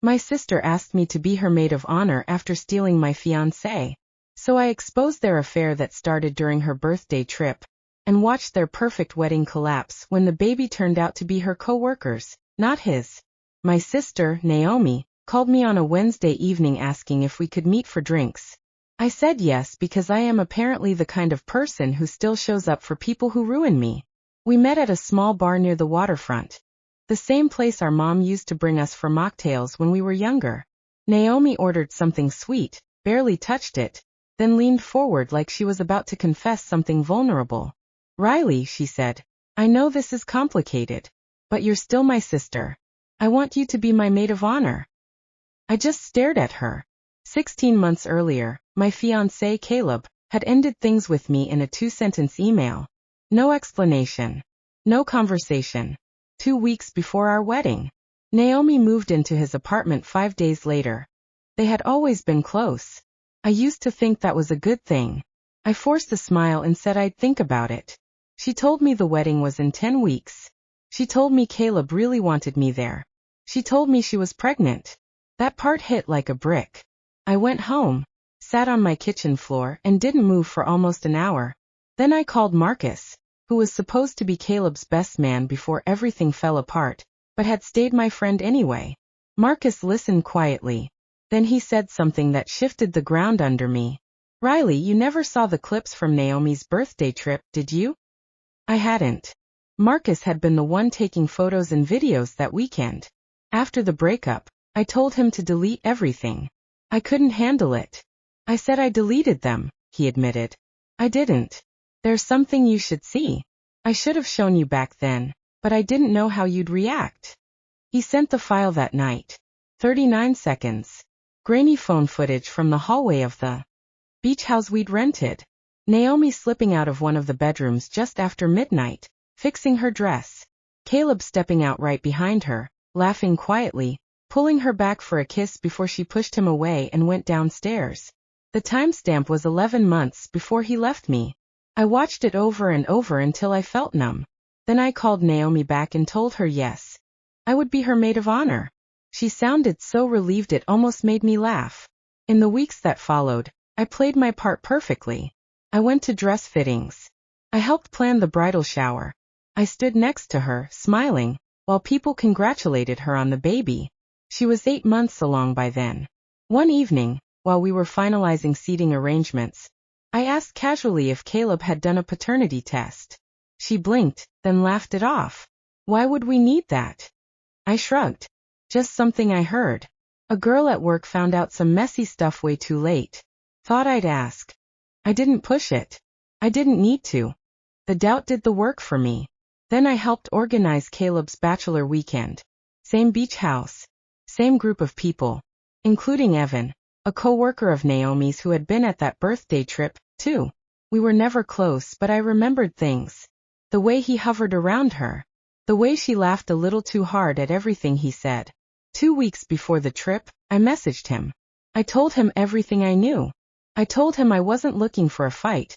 My sister asked me to be her maid of honor after stealing my fiancé. So I exposed their affair that started during her birthday trip, and watched their perfect wedding collapse when the baby turned out to be her co-worker's, not his. My sister, Naomi, called me on a Wednesday evening asking if we could meet for drinks. I said yes because I am apparently the kind of person who still shows up for people who ruin me. We met at a small bar near the waterfront. The same place our mom used to bring us for mocktails when we were younger. Naomi ordered something sweet, barely touched it, then leaned forward like she was about to confess something vulnerable. "Riley," she said, "I know this is complicated, but you're still my sister. I want you to be my maid of honor." I just stared at her. 16 months earlier, my fiancé Caleb had ended things with me in a 2-sentence email. No explanation. No conversation. 2 weeks before our wedding, Naomi moved into his apartment 5 days later. They had always been close. I used to think that was a good thing. I forced a smile and said I'd think about it. She told me the wedding was in 10 weeks. She told me Caleb really wanted me there. She told me she was pregnant. That part hit like a brick. I went home, sat on my kitchen floor, and didn't move for almost an hour. Then I called Marcus, who was supposed to be Caleb's best man before everything fell apart, but had stayed my friend anyway. Marcus listened quietly. Then he said something that shifted the ground under me. "Riley, you never saw the clips from Naomi's birthday trip, did you?" I hadn't. Marcus had been the one taking photos and videos that weekend. After the breakup, I told him to delete everything. I couldn't handle it. I said I deleted them, he admitted. I didn't. "There's something you should see. I should have shown you back then, but I didn't know how you'd react." He sent the file that night. 39 seconds. Grainy phone footage from the hallway of the beach house we'd rented. Naomi slipping out of one of the bedrooms just after midnight, fixing her dress. Caleb stepping out right behind her, laughing quietly, pulling her back for a kiss before she pushed him away and went downstairs. The timestamp was 11 months before he left me. I watched it over and over until I felt numb. Then I called Naomi back and told her yes, I would be her maid of honor. She sounded so relieved it almost made me laugh. In the weeks that followed, I played my part perfectly. I went to dress fittings. I helped plan the bridal shower. I stood next to her, smiling, while people congratulated her on the baby. She was 8 months along by then. One evening, while we were finalizing seating arrangements, I asked casually if Caleb had done a paternity test. She blinked, then laughed it off. "Why would we need that?" I shrugged. "Just something I heard. A girl at work found out some messy stuff way too late. Thought I'd ask." I didn't push it. I didn't need to. The doubt did the work for me. Then I helped organize Caleb's bachelor weekend. Same beach house. Same group of people. Including Evan, a co-worker of Naomi's who had been at that birthday trip, too. We were never close, but I remembered things. The way he hovered around her. The way she laughed a little too hard at everything he said. 2 weeks before the trip, I messaged him. I told him everything I knew. I told him I wasn't looking for a fight.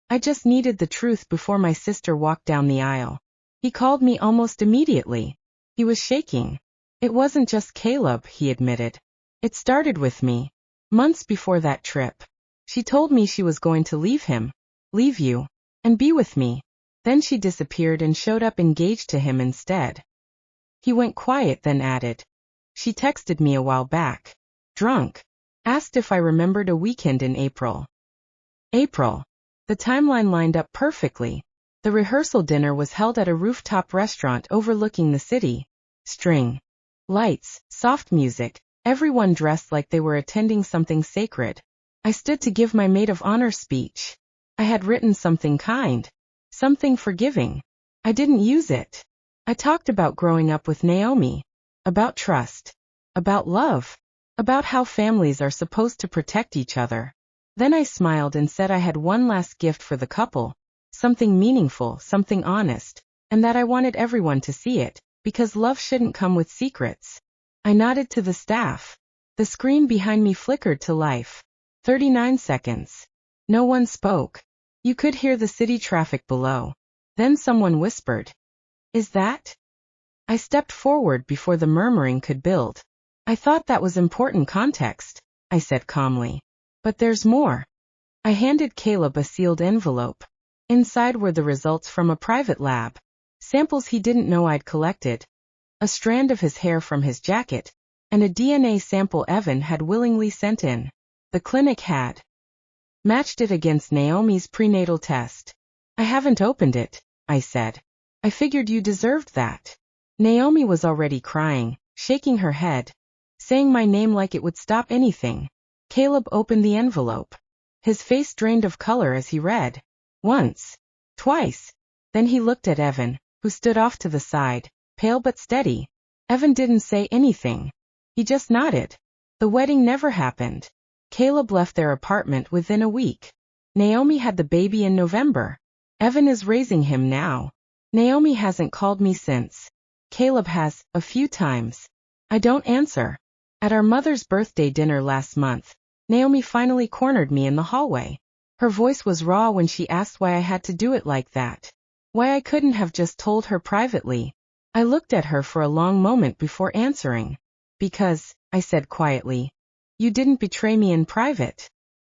I just needed the truth before my sister walked down the aisle. He called me almost immediately. He was shaking. "It wasn't just Caleb," he admitted. "It started with me. Months before that trip. She told me she was going to leave him, leave you, and be with me. Then she disappeared and showed up engaged to him instead." He went quiet, then added, "She texted me a while back. Drunk. Asked if I remembered a weekend in April." April. The timeline lined up perfectly. The rehearsal dinner was held at a rooftop restaurant overlooking the city. String lights, soft music, everyone dressed like they were attending something sacred. I stood to give my maid of honor speech. I had written something kind, something forgiving. I didn't use it. I talked about growing up with Naomi, about trust, about love, about how families are supposed to protect each other. Then I smiled and said I had one last gift for the couple, something meaningful, something honest, and that I wanted everyone to see it, because love shouldn't come with secrets. I nodded to the staff. The screen behind me flickered to life. 39 seconds. No one spoke. You could hear the city traffic below. Then someone whispered, "Is that?" I stepped forward before the murmuring could build. I thought that was important context, I said calmly. But there's more. I handed Caleb a sealed envelope. Inside were the results from a private lab, samples he didn't know I'd collected, a strand of his hair from his jacket, and a DNA sample Evan had willingly sent in. The clinic had matched it against Naomi's prenatal test. I haven't opened it, I said. I figured you deserved that. Naomi was already crying, shaking her head, saying my name like it would stop anything. Caleb opened the envelope. His face drained of color as he read. Once. Twice. Then he looked at Evan, who stood off to the side, pale but steady. Evan didn't say anything. He just nodded. The wedding never happened. Caleb left their apartment within a week. Naomi had the baby in November. Evan is raising him now. Naomi hasn't called me since. Caleb has, a few times. I don't answer. At our mother's birthday dinner last month, Naomi finally cornered me in the hallway. Her voice was raw when she asked why I had to do it like that. Why I couldn't have just told her privately. I looked at her for a long moment before answering. Because, I said quietly, you didn't betray me in private.